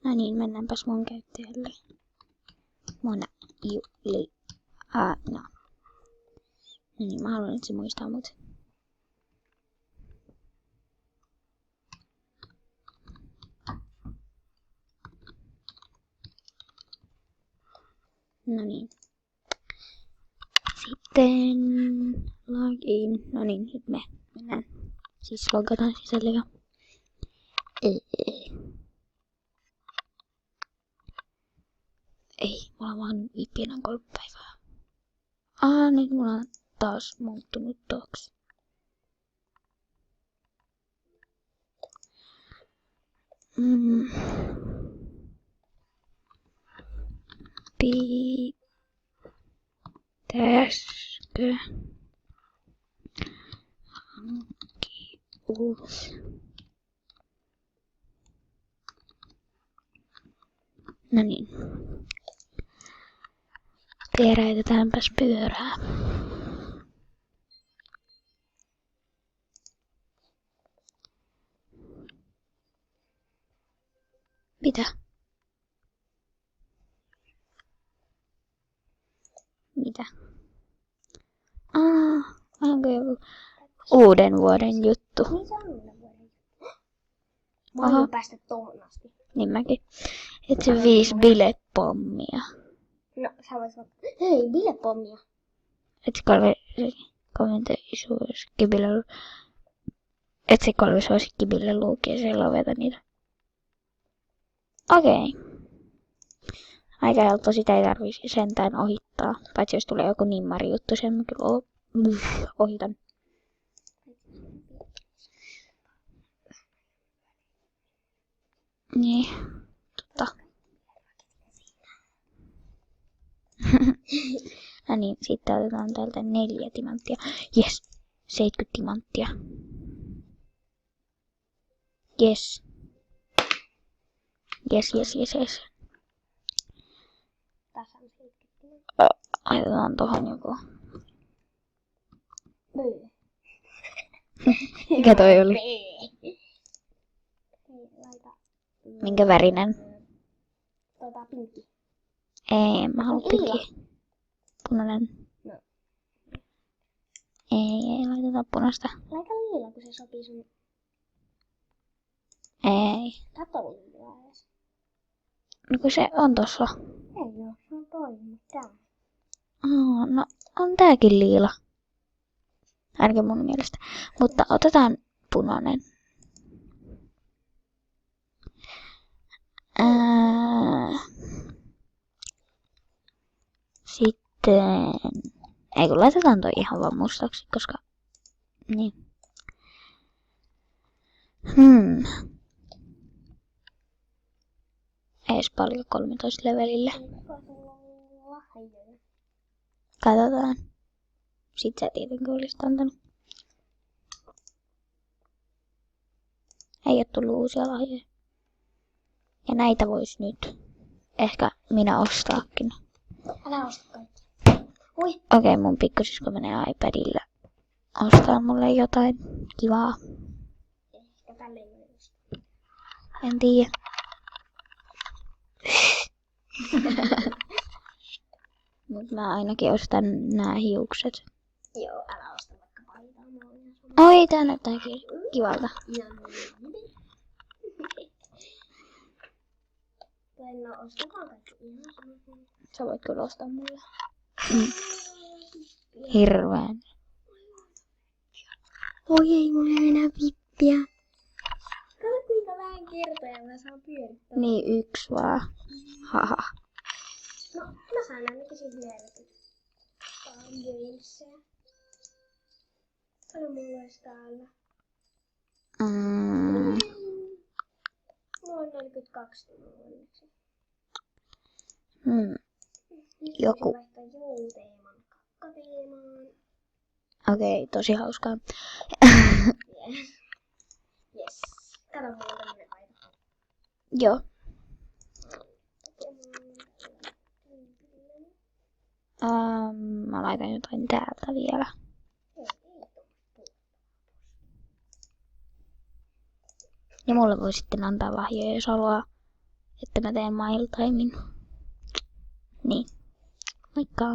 No niin, mennäänpäs mun käyttäjälle. Mona Julia. No. No niin, mä haluan, että se muistaa mut. No niin. Sitten login. No niin, nyt me mennään. Siis logataan sisälle jo. Ei, mulla on vaan VPN 3 päivää. Nyt mulla on taas muuttunut toks. Pitäisikö hankkia uusi? No niin. Pyöräytetäänpäs pyörää. Mitä? Mitä? Onko joku uuden vuoden juttu? Niin se on uuden vuoden juttu. Mä oon päästä tohon asti. Niin mäkin. Et se 5 bilepommia. No, sä vois vaikka... Hei, bilepommia. Et se 3 suosikkibille... Et se 3 suosikkibille luukia siellä loveta niitä. Okei. Aika helppo, sitä ei tarvitsisi sentään ohittaa. Paitsi jos tulee joku nimmari juttu, sen mä kyllä ohitan. Niin, totta. No niin, sitten otetaan täältä 4 timanttia. Jes, 70 timanttia. Jes. Jes. Tässä on 70. Laitetaan tohon joku. Mikä toi oli? Laita. Minkä värinen? Pinkki. Ei, mä haluan pinkki. Punainen. No. Ei, laitetaan punaista. Laita liila, kun se sopii sun... Ei. Kato liilaa edes. No kun se on tossa. Ei oo, se on toinen. Tää. No, on tääkin liila. Ainakin mun mielestä. Mutta otetaan punainen. Sitten... Ei kun laitetaan toi ihan vaan mustaksi, koska... Niin. Ees paljon 13 levelille. Katsotaan. Sit sä tietenkin olisit antanut. Ei oo tullut uusia lahjoja. Ja näitä vois nyt ehkä minä ostaakin. Älä osta kaikki. Okei, mun pikkusisko menee iPadilla ostaa mulle jotain kivaa. Ehkä tälle ei ole just. En tiedä. Mut mä ainakin ostan nää hiukset. Joo, älä osta vaikka paitaa. Oi, tää näyttääkin kivalta. No, ostakaa kaikki ihan semmoisen. Sä voit kyllä ostaa mulle. Hirveän. Oi ei mulla ei enää vippiä. Kato kuinka vähän kertoja mä saan pyörittää. Niin, 1 vaan. Haha. No, mä saan ainakin siis merkit. Gamesia. Paljon mulla olisi täällä? Mulla on 42 tullut onneksi. Joku. Vaihtaa jouteeman kakkateemaan. Okei, tosi hauskaa. Yes. Kato mulla tämmönen paita. Joo. Mä laitan jotain täältä vielä. Ja mulle voi sitten antaa lahjoja, jos haluaa että mä teen Mile Timein. Niin, moikka!